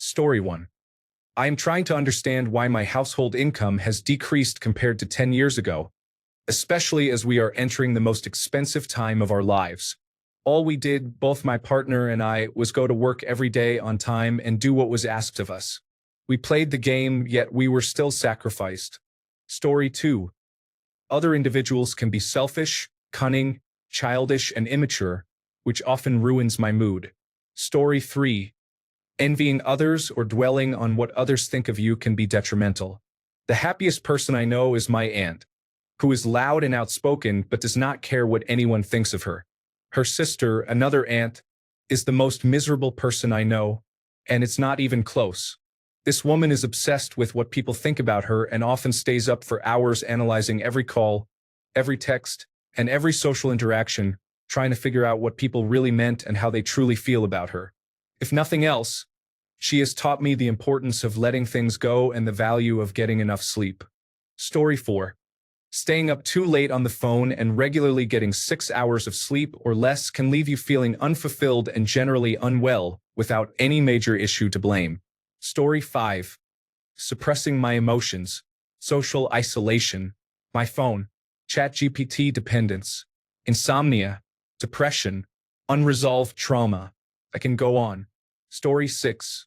Story 1. I am trying to understand why my household income has decreased compared to 10 years ago, especially as we are entering the most expensive time of our lives. All we did, both my partner and I, was go to work every day on time and do what was asked of us. We played the game, yet we were still sacrificed. Story 2. Other individuals can be selfish, cunning, childish, and immature, which often ruins my mood. Story 3. Envying others or dwelling on what others think of you can be detrimental. The happiest person I know is my aunt, who is loud and outspoken but does not care what anyone thinks of her. Her sister, another aunt, is the most miserable person I know, and it's not even close. This woman is obsessed with what people think about her and often stays up for hours analyzing every call, every text, and every social interaction, trying to figure out what people really meant and how they truly feel about her. If nothing else, she has taught me the importance of letting things go and the value of getting enough sleep. Story 4. Staying up too late on the phone and regularly getting 6 hours of sleep or less can leave you feeling unfulfilled and generally unwell without any major issue to blame. Story 5. Suppressing my emotions, social isolation, my phone, ChatGPT dependence, insomnia, depression, unresolved trauma. I can go on. Story 6.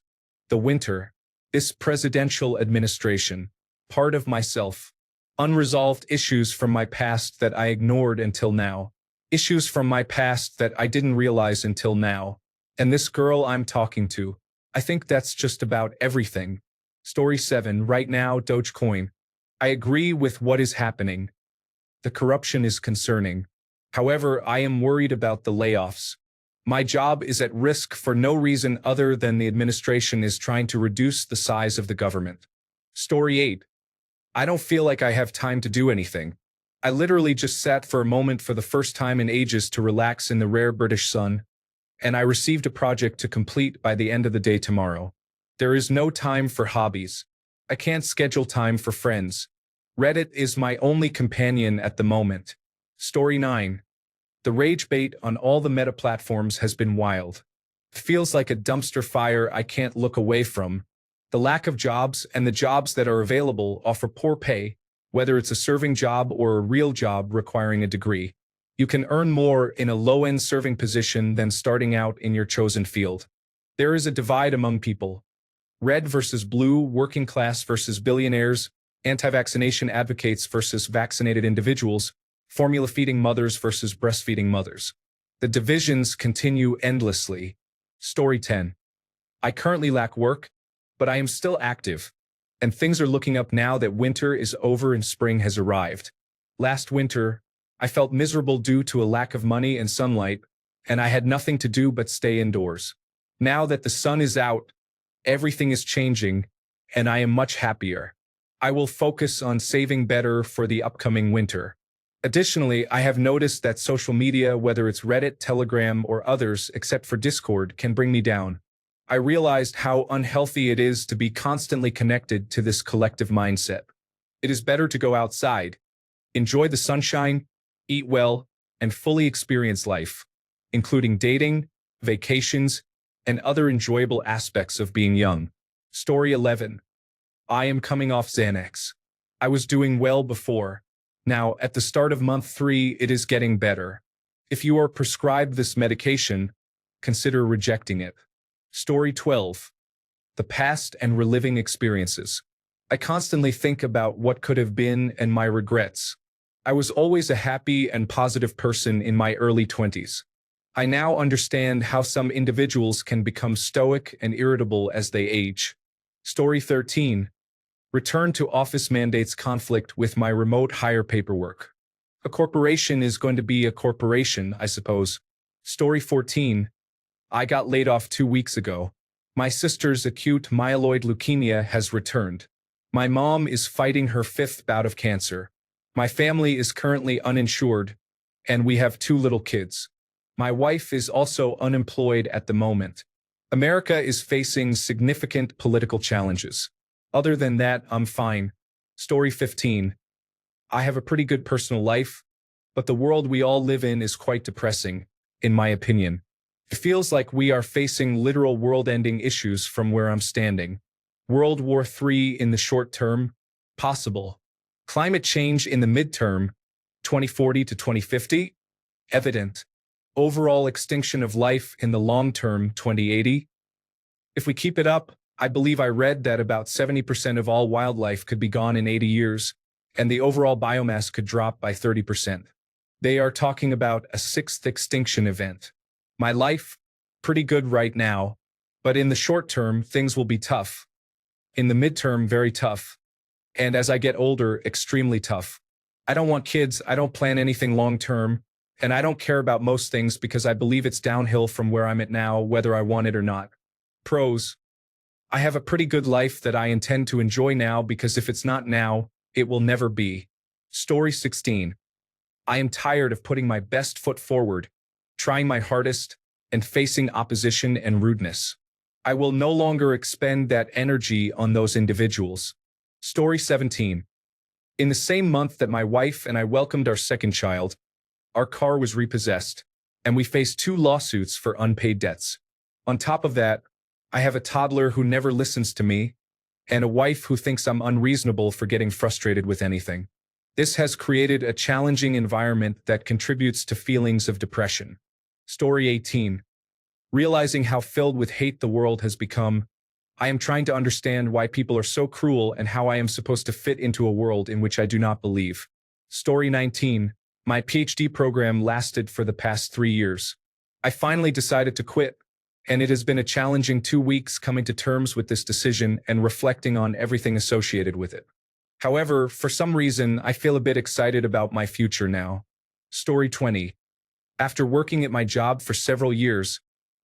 The winter, this presidential administration, part of myself, unresolved issues from my past that I ignored until now, issues from my past that I didn't realize until now, and this girl I'm talking to. I think that's just about everything. Story 7. Right now, Dogecoin. I agree with what is happening. The corruption is concerning. However, I am worried about the layoffs. My job is at risk for no reason other than the administration is trying to reduce the size of the government. Story 8. I don't feel like I have time to do anything. I literally just sat for a moment for the first time in ages to relax in the rare British sun, and I received a project to complete by the end of the day tomorrow. There is no time for hobbies. I can't schedule time for friends. Reddit is my only companion at the moment. Story 9. The rage bait on all the meta platforms has been wild. It feels like a dumpster fire I can't look away from. The lack of jobs and the jobs that are available offer poor pay, whether it's a serving job or a real job requiring a degree. You can earn more in a low-end serving position than starting out in your chosen field. There is a divide among people. Red versus blue, working class versus billionaires, anti-vaccination advocates versus vaccinated individuals, formula-feeding mothers versus breastfeeding mothers. The divisions continue endlessly. Story 10. I currently lack work, but I am still active, and things are looking up now that winter is over and spring has arrived. Last winter, I felt miserable due to a lack of money and sunlight, and I had nothing to do but stay indoors. Now that the sun is out, everything is changing, and I am much happier. I will focus on saving better for the upcoming winter. Additionally, I have noticed that social media, whether it's Reddit, Telegram, or others except for Discord, can bring me down. I realized how unhealthy it is to be constantly connected to this collective mindset. It is better to go outside, enjoy the sunshine, eat well, and fully experience life, including dating, vacations, and other enjoyable aspects of being young. Story 11. I am coming off Xanax. I was doing well before. Now, at the start of month 3, it is getting better. If you are prescribed this medication, consider rejecting it. Story 12. The past and reliving experiences. I constantly think about what could have been and my regrets. I was always a happy and positive person in my early 20s. I now understand how some individuals can become stoic and irritable as they age. Story 13. Return to office mandates conflict with my remote hire paperwork. A corporation is going to be a corporation, I suppose. Story 14. I got laid off 2 weeks ago. My sister's acute myeloid leukemia has returned. My mom is fighting her 5th bout of cancer. My family is currently uninsured, and we have 2 little kids. My wife is also unemployed at the moment. America is facing significant political challenges. Other than that, I'm fine. Story 15. I have a pretty good personal life, but the world we all live in is quite depressing, in my opinion. It feels like we are facing literal world-ending issues from where I'm standing. World War III in the short term? Possible. Climate change in the midterm? 2040 to 2050? Evident. Overall extinction of life in the long term? 2080? If we keep it up, I believe I read that about 70% of all wildlife could be gone in 80 years, and the overall biomass could drop by 30%. They are talking about a sixth extinction event. My life? Pretty good right now, but in the short term, things will be tough. In the midterm, very tough. And as I get older, extremely tough. I don't want kids, I don't plan anything long term, and I don't care about most things because I believe it's downhill from where I'm at now, whether I want it or not. Pros. I have a pretty good life that I intend to enjoy now because if it's not now, it will never be. Story 16. I am tired of putting my best foot forward, trying my hardest, and facing opposition and rudeness. I will no longer expend that energy on those individuals. Story 17. In the same month that my wife and I welcomed our second child, our car was repossessed, and we faced 2 lawsuits for unpaid debts. On top of that, I have a toddler who never listens to me, and a wife who thinks I'm unreasonable for getting frustrated with anything. This has created a challenging environment that contributes to feelings of depression. Story 18. Realizing how filled with hate the world has become, I am trying to understand why people are so cruel and how I am supposed to fit into a world in which I do not believe. Story 19. My PhD program lasted for the past 3 years. I finally decided to quit, and it has been a challenging 2 weeks coming to terms with this decision and reflecting on everything associated with it. However, for some reason, I feel a bit excited about my future now. Story 20. After working at my job for several years,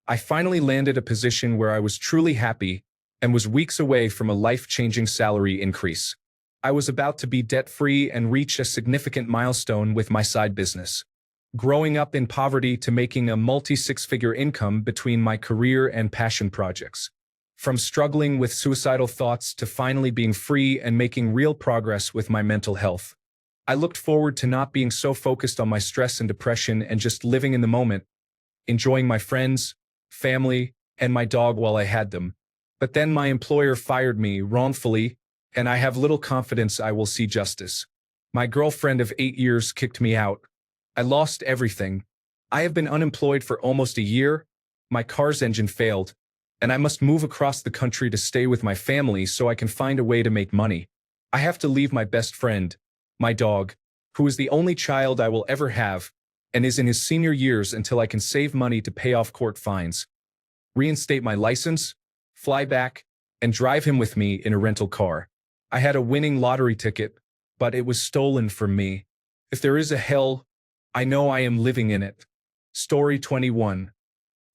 I finally landed a position where I was truly happy and was weeks away from a life-changing salary increase. I was about to be debt-free and reach a significant milestone with my side business. Growing up in poverty to making a multi-six-figure income between my career and passion projects. From struggling with suicidal thoughts to finally being free and making real progress with my mental health. I looked forward to not being so focused on my stress and depression and just living in the moment, enjoying my friends, family, and my dog while I had them. But then my employer fired me wrongfully, and I have little confidence I will see justice. My girlfriend of 8 years kicked me out. I lost everything. I have been unemployed for almost a year. My car's engine failed, and I must move across the country to stay with my family so I can find a way to make money. I have to leave my best friend, my dog, who is the only child I will ever have, and is in his senior years until I can save money to pay off court fines, reinstate my license, fly back, and drive him with me in a rental car. I had a winning lottery ticket, but it was stolen from me. If there is a hell, I know I am living in it. Story 21.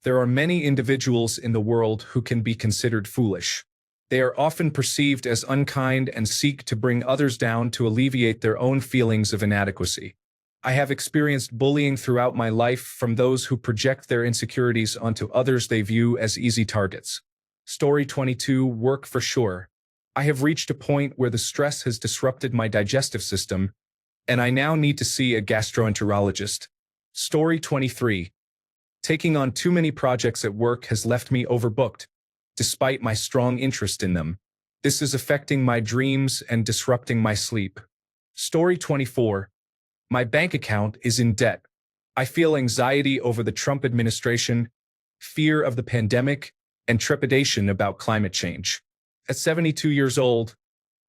There are many individuals in the world who can be considered foolish. They are often perceived as unkind and seek to bring others down to alleviate their own feelings of inadequacy. I have experienced bullying throughout my life from those who project their insecurities onto others they view as easy targets. Story 22. Work for sure. I have reached a point where the stress has disrupted my digestive system, and I now need to see a gastroenterologist. Story 23. Taking on too many projects at work has left me overbooked, despite my strong interest in them. This is affecting my dreams and disrupting my sleep. Story 24. My bank account is in debt. I feel anxiety over the Trump administration, fear of the pandemic, and trepidation about climate change. At 72 years old,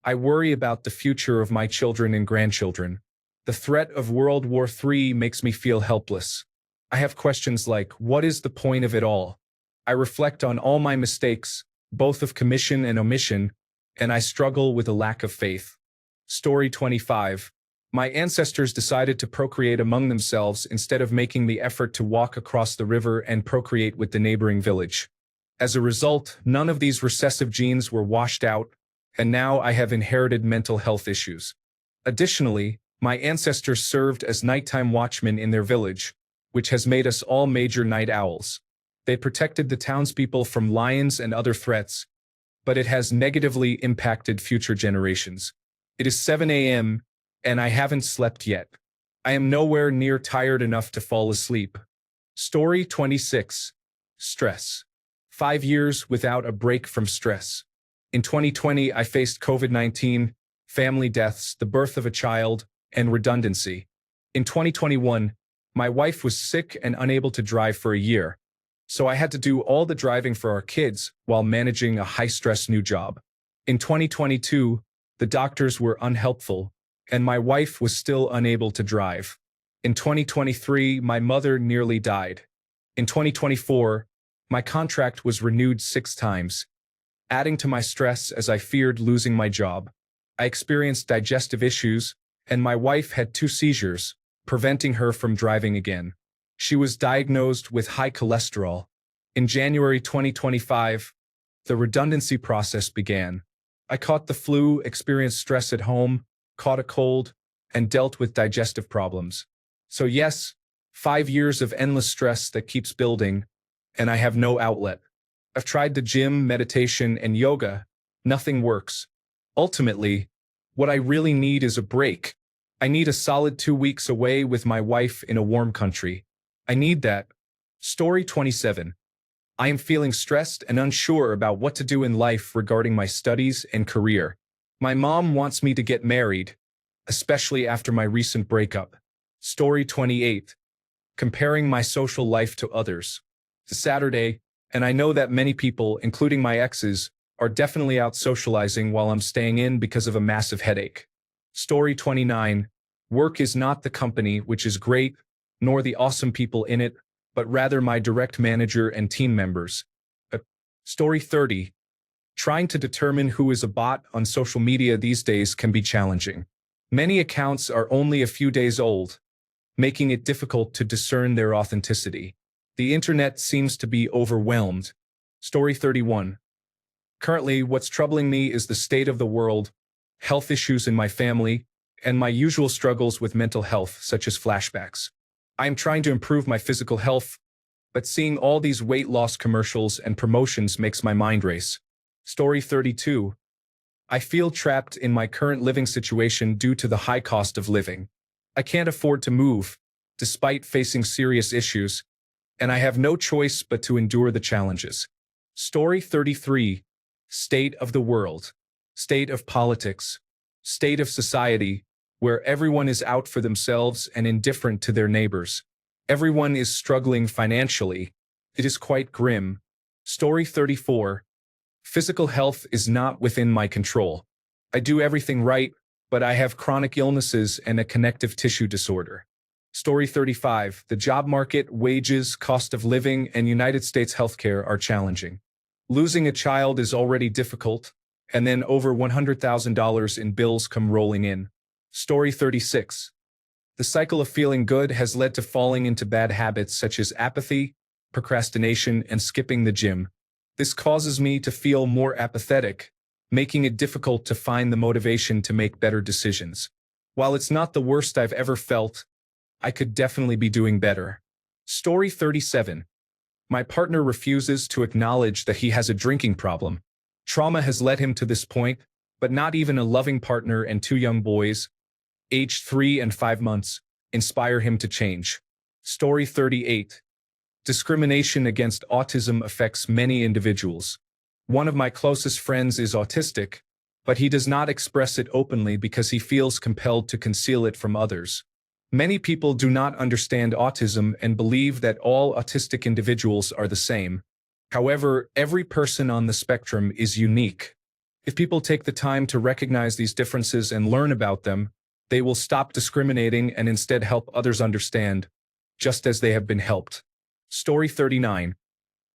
I worry about the future of my children and grandchildren. The threat of World War III makes me feel helpless. I have questions like, what is the point of it all? I reflect on all my mistakes, both of commission and omission, and I struggle with a lack of faith. Story 25. My ancestors decided to procreate among themselves instead of making the effort to walk across the river and procreate with the neighboring village. As a result, none of these recessive genes were washed out, and now I have inherited mental health issues. Additionally, my ancestors served as nighttime watchmen in their village, which has made us all major night owls. They protected the townspeople from lions and other threats, but it has negatively impacted future generations. It is 7 a.m., and I haven't slept yet. I am nowhere near tired enough to fall asleep. Story 26. Stress. 5 years without a break from stress. In 2020, I faced COVID-19, family deaths, the birth of a child, and redundancy. In 2021, my wife was sick and unable to drive for a year, so I had to do all the driving for our kids while managing a high-stress new job. In 2022, the doctors were unhelpful, and my wife was still unable to drive. In 2023, my mother nearly died. In 2024, my contract was renewed 6 times, adding to my stress as I feared losing my job. I experienced digestive issues, and my wife had 2 seizures, preventing her from driving again. She was diagnosed with high cholesterol. In January 2025, the redundancy process began. I caught the flu, experienced stress at home, caught a cold, and dealt with digestive problems. So yes, 5 years of endless stress that keeps building, and I have no outlet. I've tried the gym, meditation, and yoga. Nothing works. Ultimately, what I really need is a break. I need a solid 2 weeks away with my wife in a warm country. I need that. Story 27. I am feeling stressed and unsure about what to do in life regarding my studies and career. My mom wants me to get married, especially after my recent breakup. Story 28. Comparing my social life to others. It's Saturday, and I know that many people, including my exes, are definitely out socializing while I'm staying in because of a massive headache. Story 29. Work is not the company, which is great, nor the awesome people in it, but rather my direct manager and team members. Story 30. Trying to determine who is a bot on social media these days can be challenging. Many accounts are only a few days old, making it difficult to discern their authenticity. The internet seems to be overwhelmed. Story 31. Currently, what's troubling me is the state of the world, health issues in my family, and my usual struggles with mental health, such as flashbacks. I am trying to improve my physical health, but seeing all these weight loss commercials and promotions makes my mind race. Story 32. I feel trapped in my current living situation due to the high cost of living. I can't afford to move, despite facing serious issues, and I have no choice but to endure the challenges. Story 33. State of the world. State of politics. State of society, where everyone is out for themselves and indifferent to their neighbors. Everyone is struggling financially. It is quite grim. Story 34. Physical health is not within my control. I do everything right, but I have chronic illnesses and a connective tissue disorder. Story 35. The job market, wages, cost of living, and United States healthcare are challenging. Losing a child is already difficult, and then over $100,000 in bills come rolling in. Story 36. The cycle of feeling good has led to falling into bad habits such as apathy, procrastination, and skipping the gym. This causes me to feel more apathetic, making it difficult to find the motivation to make better decisions. While it's not the worst I've ever felt, I could definitely be doing better. Story 37. My partner refuses to acknowledge that he has a drinking problem. Trauma has led him to this point, but not even a loving partner and 2 young boys, aged 3 and 5 months, inspire him to change. Story 38. Discrimination against autism affects many individuals. One of my closest friends is autistic, but he does not express it openly because he feels compelled to conceal it from others. Many people do not understand autism and believe that all autistic individuals are the same. However, every person on the spectrum is unique. If people take the time to recognize these differences and learn about them, they will stop discriminating and instead help others understand, just as they have been helped. Story 39.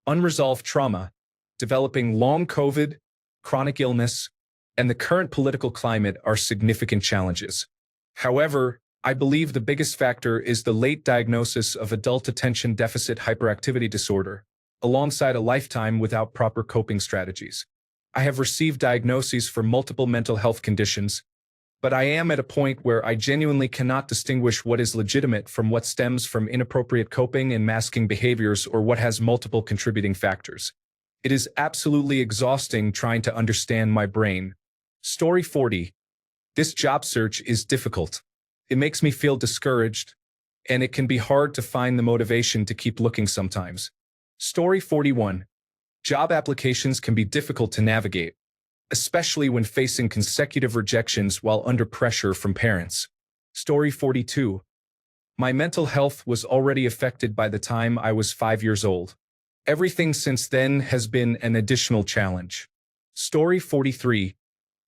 Unresolved trauma, developing long COVID, chronic illness, and the current political climate are significant challenges. However, I believe the biggest factor is the late diagnosis of adult attention deficit hyperactivity disorder, alongside a lifetime without proper coping strategies. I have received diagnoses for multiple mental health conditions, but I am at a point where I genuinely cannot distinguish what is legitimate from what stems from inappropriate coping and masking behaviors or what has multiple contributing factors. It is absolutely exhausting trying to understand my brain. Story 40. This job search is difficult. It makes me feel discouraged, and it can be hard to find the motivation to keep looking sometimes. Story 41. Job applications can be difficult to navigate, especially when facing consecutive rejections while under pressure from parents. Story 42. My mental health was already affected by the time I was 5 years old. Everything since then has been an additional challenge. Story 43.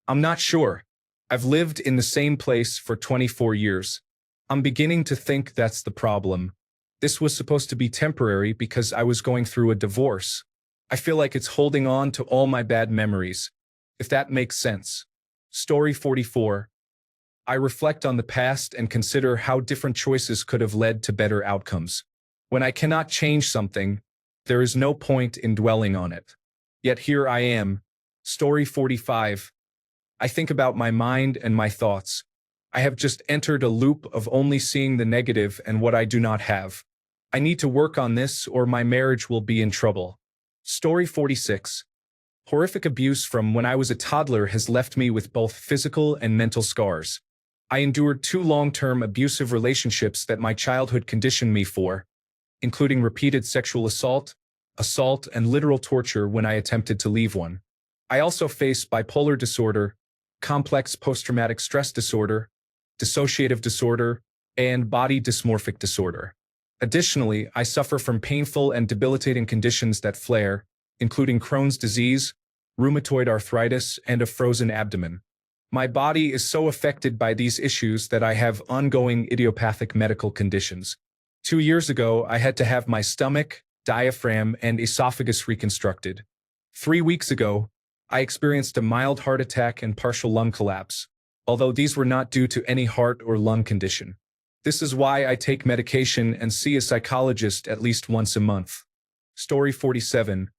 I'm not sure. I've lived in the same place for 24 years. I'm beginning to think that's the problem. This was supposed to be temporary because I was going through a divorce. I feel like it's holding on to all my bad memories, if that makes sense. Story 44. I reflect on the past and consider how different choices could have led to better outcomes. When I cannot change something, there is no point in dwelling on it. Yet here I am. Story 45. I think about my mind and my thoughts. I have just entered a loop of only seeing the negative and what I do not have. I need to work on this or my marriage will be in trouble. Story 46. Horrific abuse from when I was a toddler has left me with both physical and mental scars. I endured 2 long-term abusive relationships that my childhood conditioned me for, including repeated sexual assault, and literal torture when I attempted to leave one. I also face bipolar disorder, complex post-traumatic stress disorder, dissociative disorder, and body dysmorphic disorder. Additionally, I suffer from painful and debilitating conditions that flare, including Crohn's disease, rheumatoid arthritis, and a frozen abdomen. My body is so affected by these issues that I have ongoing idiopathic medical conditions. 2 years ago, I had to have my stomach, diaphragm, and esophagus reconstructed. 3 weeks ago, I experienced a mild heart attack and partial lung collapse, although these were not due to any heart or lung condition. This is why I take medication and see a psychologist at least once a month. Story 47.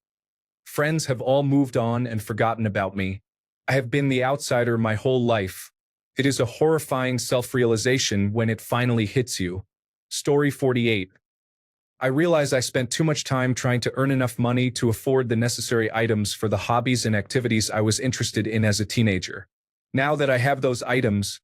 Friends have all moved on and forgotten about me. I have been the outsider my whole life. It is a horrifying self-realization when it finally hits you. Story 48. I realize I spent too much time trying to earn enough money to afford the necessary items for the hobbies and activities I was interested in as a teenager. Now that I have those items,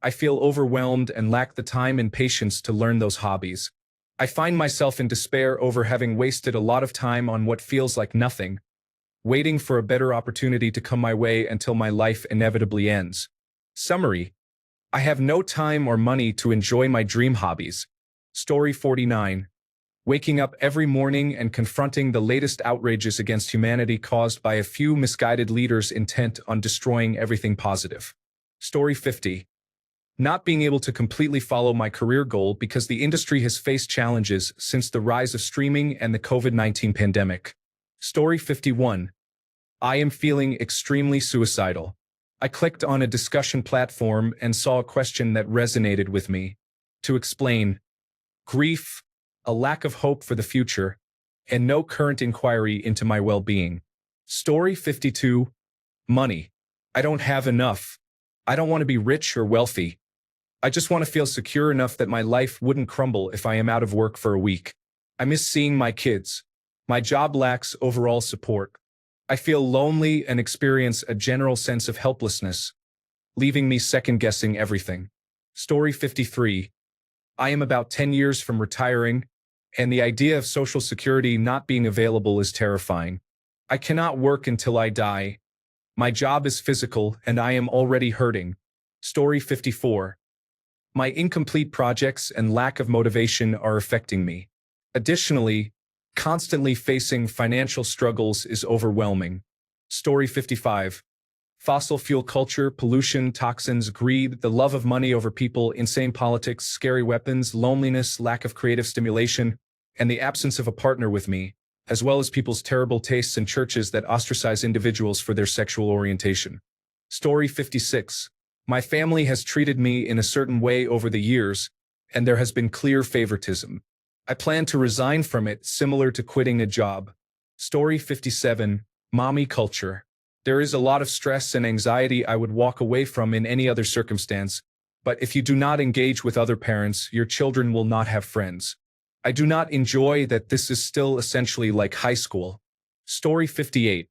I feel overwhelmed and lack the time and patience to learn those hobbies. I find myself in despair over having wasted a lot of time on what feels like nothing, waiting for a better opportunity to come my way until my life inevitably ends. Summary: I have no time or money to enjoy my dream hobbies. Story 49. Waking up every morning and confronting the latest outrages against humanity caused by a few misguided leaders intent on destroying everything positive. Story 50. Not being able to completely follow my career goal because the industry has faced challenges since the rise of streaming and the COVID-19 pandemic. Story 51. I am feeling extremely suicidal. I clicked on a discussion platform and saw a question that resonated with me. To explain: grief, a lack of hope for the future, and no current inquiry into my well-being. Story 52. Money. I don't have enough. I don't want to be rich or wealthy. I just want to feel secure enough that my life wouldn't crumble if I am out of work for a week. I miss seeing my kids. My job lacks overall support. I feel lonely and experience a general sense of helplessness, leaving me second-guessing everything. Story 53. I am about 10 years from retiring, and the idea of Social Security not being available is terrifying. I cannot work until I die. My job is physical, and I am already hurting. Story 54. My incomplete projects and lack of motivation are affecting me. Additionally, constantly facing financial struggles is overwhelming. Story 55. Fossil fuel culture, pollution, toxins, greed, the love of money over people, insane politics, scary weapons, loneliness, lack of creative stimulation, and the absence of a partner with me, as well as people's terrible tastes and churches that ostracize individuals for their sexual orientation. Story 56. My family has treated me in a certain way over the years, and there has been clear favoritism. I plan to resign from it, similar to quitting a job. Story 57. Mommy culture. There is a lot of stress and anxiety I would walk away from in any other circumstance, but if you do not engage with other parents, your children will not have friends. I do not enjoy that this is still essentially like high school. Story 58.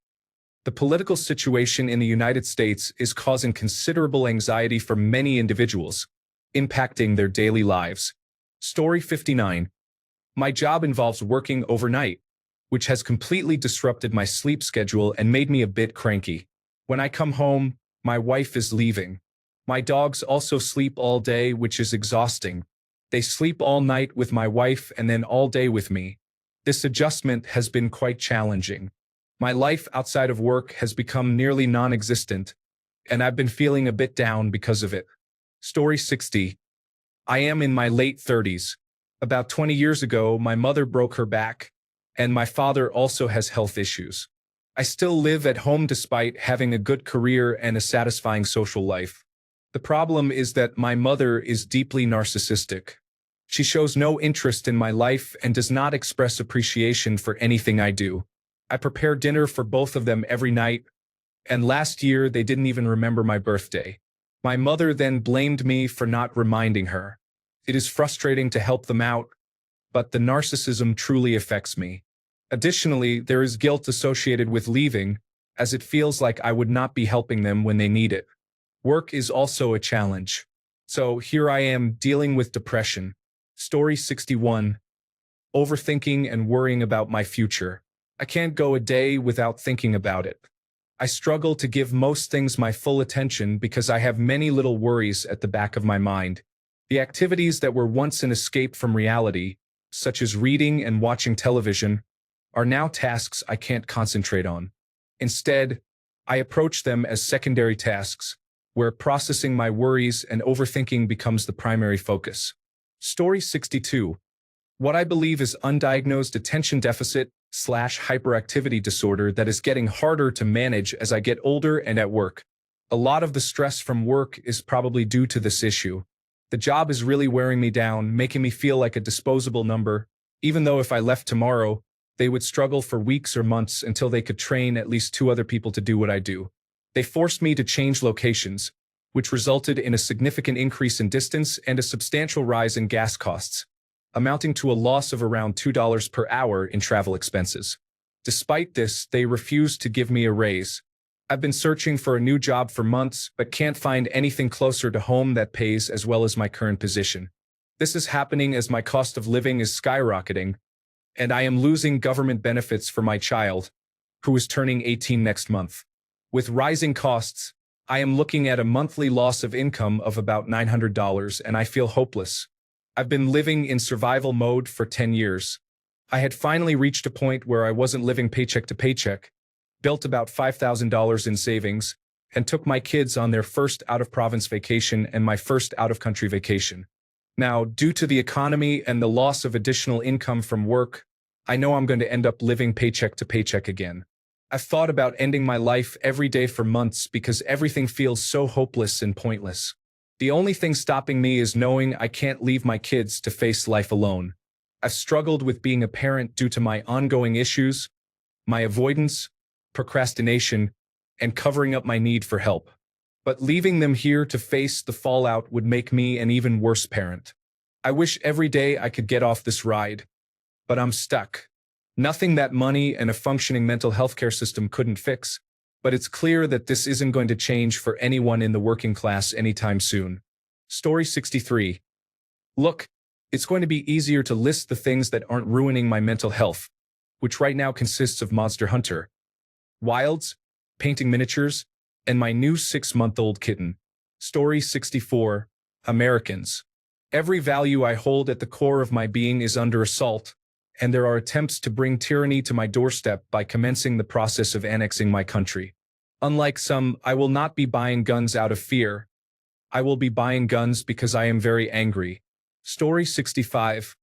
The political situation in the United States is causing considerable anxiety for many individuals, impacting their daily lives. Story 59. My job involves working overnight. which has completely disrupted my sleep schedule and made me a bit cranky. When I come home, my wife is leaving. My dogs also sleep all day, which is exhausting. They sleep all night with my wife and then all day with me. This adjustment has been quite challenging. My life outside of work has become nearly non-existent, and I've been feeling a bit down because of it. Story 60. I am in my late 30s. About 20 years ago, my mother broke her back, and my father also has health issues. I still live at home despite having a good career and a satisfying social life. The problem is that my mother is deeply narcissistic. She shows no interest in my life and does not express appreciation for anything I do. I prepare dinner for both of them every night, and last year they didn't even remember my birthday. My mother then blamed me for not reminding her. It is frustrating to help them out, but the narcissism truly affects me. Additionally, there is guilt associated with leaving, as it feels like I would not be helping them when they need it. Work is also a challenge. So here I am dealing with depression. Story 61. Overthinking and worrying about my future. I can't go a day without thinking about it. I struggle to give most things my full attention because I have many little worries at the back of my mind. The activities that were once an escape from reality, such as reading and watching television, are now tasks I can't concentrate on. Instead, I approach them as secondary tasks, where processing my worries and overthinking becomes the primary focus. Story 62. What I believe is undiagnosed attention deficit/hyperactivity disorder that is getting harder to manage as I get older and at work. A lot of the stress from work is probably due to this issue. The job is really wearing me down, making me feel like a disposable number, even though if I left tomorrow, they would struggle for weeks or months until they could train at least 2 other people to do what I do. They forced me to change locations, which resulted in a significant increase in distance and a substantial rise in gas costs, amounting to a loss of around $2 per hour in travel expenses. Despite this, they refused to give me a raise. I've been searching for a new job for months, but can't find anything closer to home that pays as well as my current position. This is happening as my cost of living is skyrocketing, and I am losing government benefits for my child, who is turning 18 next month. With rising costs, I am looking at a monthly loss of income of about $900, and I feel hopeless. I've been living in survival mode for 10 years. I had finally reached a point where I wasn't living paycheck to paycheck, built about $5,000 in savings, and took my kids on their first out-of-province vacation and my first out-of-country vacation. Now, due to the economy and the loss of additional income from work, I know I'm going to end up living paycheck to paycheck again. I've thought about ending my life every day for months because everything feels so hopeless and pointless. The only thing stopping me is knowing I can't leave my kids to face life alone. I've struggled with being a parent due to my ongoing issues, my avoidance, procrastination, and covering up my need for help. But leaving them here to face the fallout would make me an even worse parent. I wish every day I could get off this ride, but I'm stuck. Nothing that money and a functioning mental health care system couldn't fix, but it's clear that this isn't going to change for anyone in the working class anytime soon. Story 63. Look, it's going to be easier to list the things that aren't ruining my mental health, which right now consists of Monster Hunter, Wilds, painting miniatures, and my new 6-month-old kitten. Story 64. Americans. Every value I hold at the core of my being is under assault, and there are attempts to bring tyranny to my doorstep by commencing the process of annexing my country. Unlike some, I will not be buying guns out of fear. I will be buying guns because I am very angry. Story 65.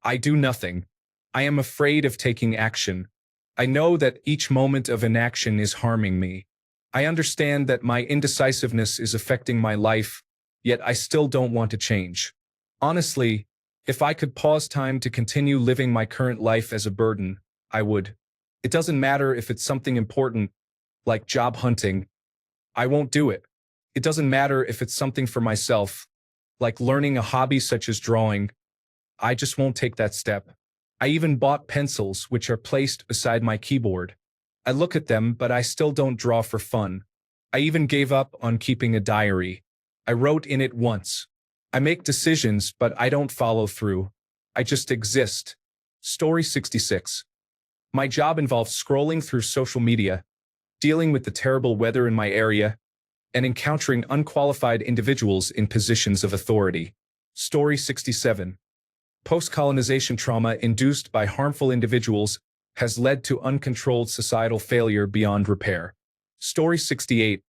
I do nothing. I am afraid of taking action. I know that each moment of inaction is harming me. I understand that my indecisiveness is affecting my life, yet I still don't want to change. Honestly, if I could pause time to continue living my current life as a burden, I would. It doesn't matter if it's something important, like job hunting. I won't do it. It doesn't matter if it's something for myself, like learning a hobby such as drawing. I just won't take that step. I even bought pencils, which are placed beside my keyboard. I look at them, but I still don't draw for fun. I even gave up on keeping a diary. I wrote in it once. I make decisions, but I don't follow through. I just exist. Story 66. My job involves scrolling through social media, dealing with the terrible weather in my area, and encountering unqualified individuals in positions of authority. Story 67. Post-colonization trauma induced by harmful individuals has led to uncontrolled societal failure beyond repair. Story 68.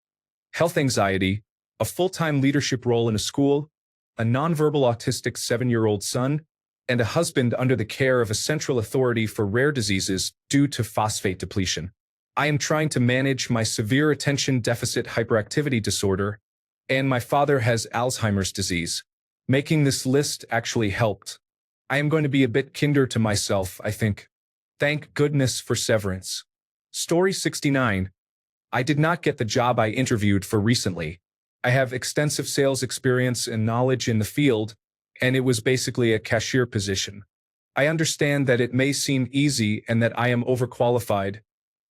Health anxiety, a full-time leadership role in a school, a nonverbal autistic 7-year-old son, and a husband under the care of a central authority for rare diseases due to phosphate depletion. I am trying to manage my severe attention deficit hyperactivity disorder, and my father has Alzheimer's disease. Making this list actually helped. I am going to be a bit kinder to myself, I think. Thank goodness for severance. Story 69. I did not get the job I interviewed for recently. I have extensive sales experience and knowledge in the field, and it was basically a cashier position. I understand that it may seem easy and that I am overqualified,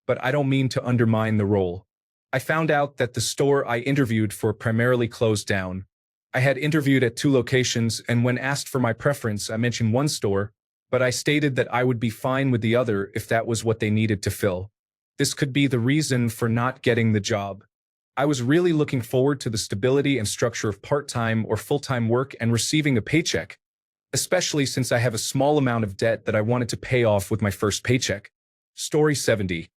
but I don't mean to undermine the role. I found out that the store I interviewed for primarily closed down. I had interviewed at 2 locations, and when asked for my preference, I mentioned one store, but I stated that I would be fine with the other if that was what they needed to fill. This could be the reason for not getting the job. I was really looking forward to the stability and structure of part-time or full-time work and receiving a paycheck, especially since I have a small amount of debt that I wanted to pay off with my first paycheck. Story 70.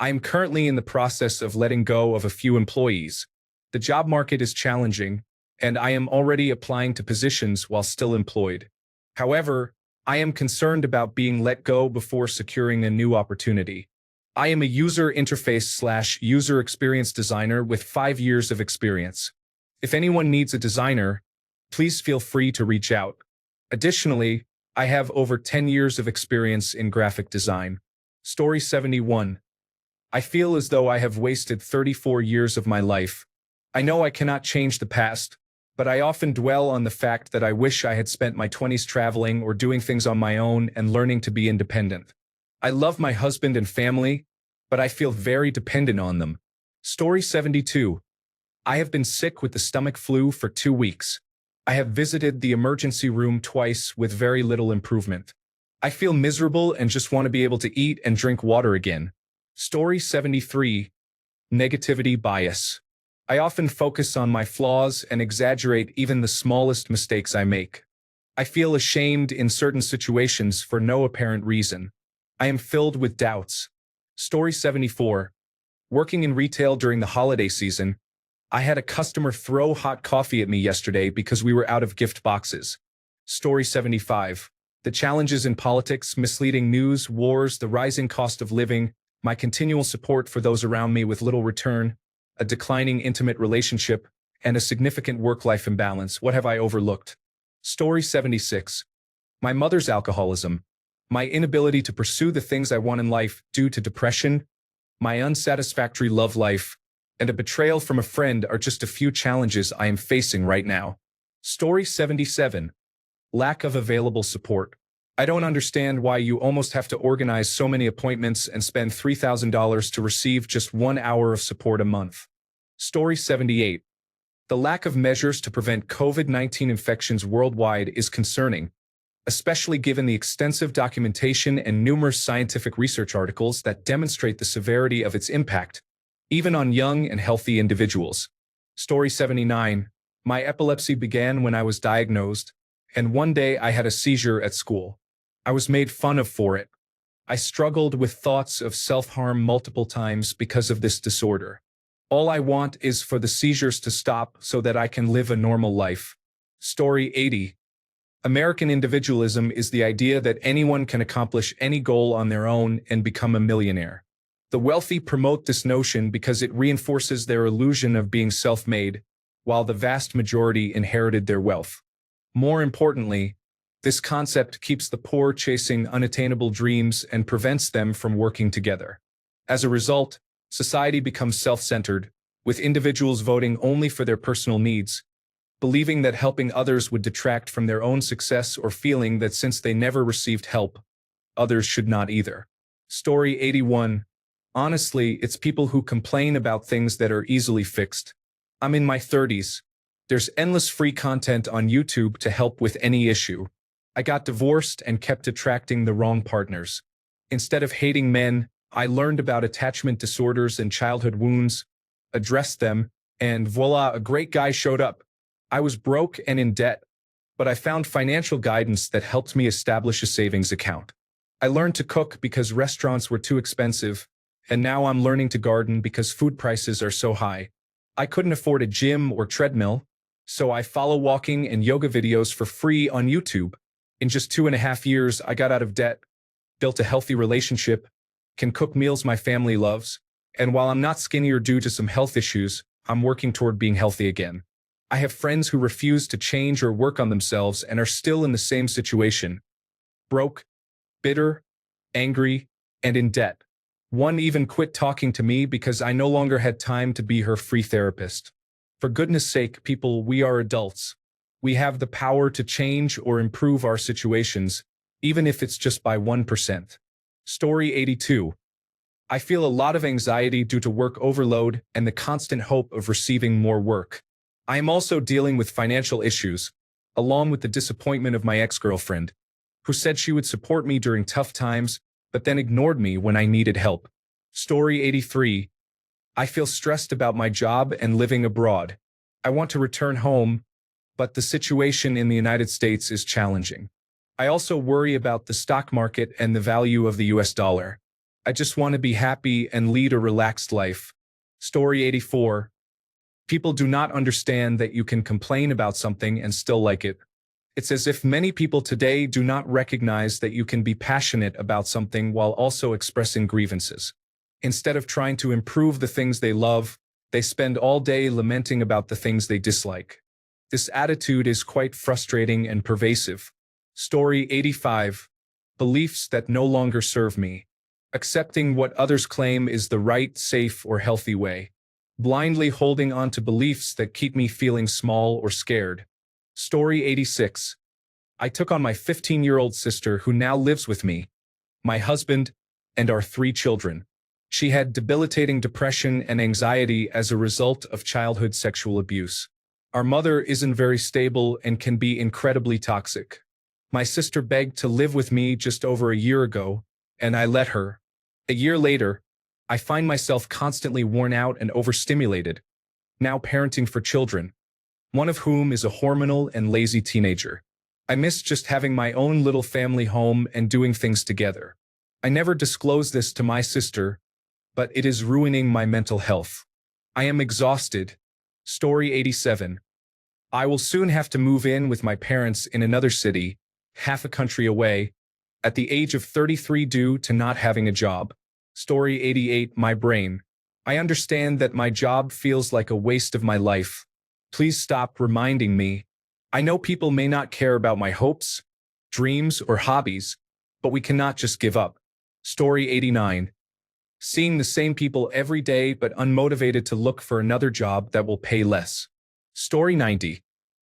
I am currently in the process of letting go of a few employees. The job market is challenging, and I am already applying to positions while still employed. However, I am concerned about being let go before securing a new opportunity. I am a user interface/user experience designer with 5 years of experience. If anyone needs a designer, please feel free to reach out. Additionally, I have over 10 years of experience in graphic design. Story 71. I feel as though I have wasted 34 years of my life. I know I cannot change the past, but I often dwell on the fact that I wish I had spent my 20s traveling or doing things on my own and learning to be independent. I love my husband and family, but I feel very dependent on them. Story 72. I have been sick with the stomach flu for 2 weeks. I have visited the emergency room twice with very little improvement. I feel miserable and just want to be able to eat and drink water again. Story 73. Negativity bias. I often focus on my flaws and exaggerate even the smallest mistakes I make. I feel ashamed in certain situations for no apparent reason. I am filled with doubts. Story 74. Working in retail during the holiday season, I had a customer throw hot coffee at me yesterday because we were out of gift boxes. Story 75. The challenges in politics, misleading news, wars, the rising cost of living, my continual support for those around me with little return, a declining intimate relationship, and a significant work-life imbalance. What have I overlooked? Story 76. My mother's alcoholism, my inability to pursue the things I want in life due to depression, my unsatisfactory love life, and a betrayal from a friend are just a few challenges I am facing right now. Story 77. Lack of available support. I don't understand why you almost have to organize so many appointments and spend $3,000 to receive just 1 hour of support a month. Story 78. The lack of measures to prevent COVID-19 infections worldwide is concerning, especially given the extensive documentation and numerous scientific research articles that demonstrate the severity of its impact, even on young and healthy individuals. Story 79. My epilepsy began when I was diagnosed, and one day I had a seizure at school. I was made fun of for it. I struggled with thoughts of self-harm multiple times because of this disorder. All I want is for the seizures to stop so that I can live a normal life. Story 80. American individualism is the idea that anyone can accomplish any goal on their own and become a millionaire. The wealthy promote this notion because it reinforces their illusion of being self-made, while the vast majority inherited their wealth. More importantly, this concept keeps the poor chasing unattainable dreams and prevents them from working together. As a result, society becomes self-centered, with individuals voting only for their personal needs, believing that helping others would detract from their own success or feeling that since they never received help, others should not either. Story 81. Honestly, it's people who complain about things that are easily fixed. I'm in my 30s. There's endless free content on YouTube to help with any issue. I got divorced and kept attracting the wrong partners. Instead of hating men, I learned about attachment disorders and childhood wounds, addressed them, and voila, a great guy showed up. I was broke and in debt, but I found financial guidance that helped me establish a savings account. I learned to cook because restaurants were too expensive, and now I'm learning to garden because food prices are so high. I couldn't afford a gym or treadmill, so I follow walking and yoga videos for free on YouTube. In just 2.5 years, I got out of debt, built a healthy relationship, can cook meals my family loves, and while I'm not skinnier due to some health issues, I'm working toward being healthy again. I have friends who refuse to change or work on themselves and are still in the same situation. Broke, bitter, angry, and in debt. One even quit talking to me because I no longer had time to be her free therapist. For goodness sake, people, we are adults. We have the power to change or improve our situations, even if it's just by 1%. Story 82. I feel a lot of anxiety due to work overload and the constant hope of receiving more work. I am also dealing with financial issues, along with the disappointment of my ex-girlfriend, who said she would support me during tough times, but then ignored me when I needed help. Story 83. I feel stressed about my job and living abroad. I want to return home, but the situation in the United States is challenging. I also worry about the stock market and the value of the US dollar. I just want to be happy and lead a relaxed life. Story 84. People do not understand that you can complain about something and still like it. It's as if many people today do not recognize that you can be passionate about something while also expressing grievances. Instead of trying to improve the things they love, they spend all day lamenting about the things they dislike. This attitude is quite frustrating and pervasive. Story 85. Beliefs that no longer serve me. Accepting what others claim is the right, safe, or healthy way. Blindly holding on to beliefs that keep me feeling small or scared. Story 86. I took on my 15-year-old sister who now lives with me, my husband, and our 3 children. She had debilitating depression and anxiety as a result of childhood sexual abuse. Our mother isn't very stable and can be incredibly toxic. My sister begged to live with me just over a year ago, and I let her. A year later, I find myself constantly worn out and overstimulated, now parenting for children, one of whom is a hormonal and lazy teenager. I miss just having my own little family home and doing things together. I never disclosed this to my sister, but it is ruining my mental health. I am exhausted. Story 87. I will soon have to move in with my parents in another city, half a country away, at the age of 33 due to not having a job. Story 88. My brain. I understand that my job feels like a waste of my life. Please stop reminding me. I know people may not care about my hopes, dreams, or hobbies, but we cannot just give up. Story 89. Seeing the same people every day but unmotivated to look for another job that will pay less. Story 90.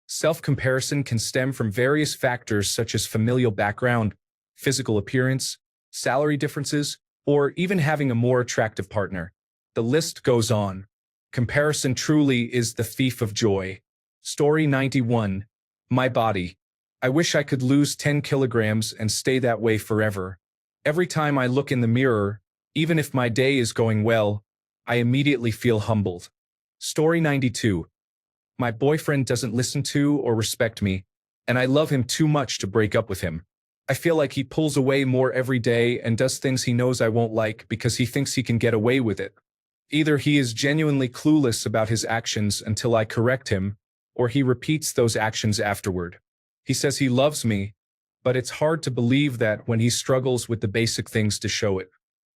Self-comparison can stem from various factors such as familial background, physical appearance, salary differences, or even having a more attractive partner. The list goes on. Comparison truly is the thief of joy. Story 91. My body. I wish I could lose 10 kilograms and stay that way forever. Every time I look in the mirror, even if my day is going well, I immediately feel humbled. Story 92. My boyfriend doesn't listen to or respect me, and I love him too much to break up with him. I feel like he pulls away more every day and does things he knows I won't like because he thinks he can get away with it. Either he is genuinely clueless about his actions until I correct him, or he repeats those actions afterward. He says he loves me, but it's hard to believe that when he struggles with the basic things to show it.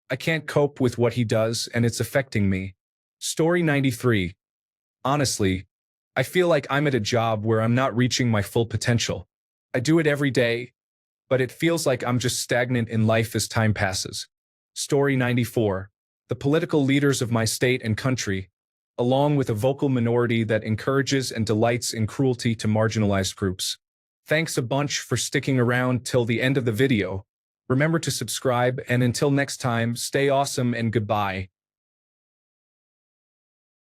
I can't cope with what he does, and it's affecting me. Story 93. Honestly, I feel like I'm at a job where I'm not reaching my full potential. I do it every day, but it feels like I'm just stagnant in life as time passes. Story 94. The political leaders of my state and country, along with a vocal minority that encourages and delights in cruelty to marginalized groups. Thanks a bunch for sticking around till the end of the video. Remember to subscribe, and until next time, stay awesome and goodbye.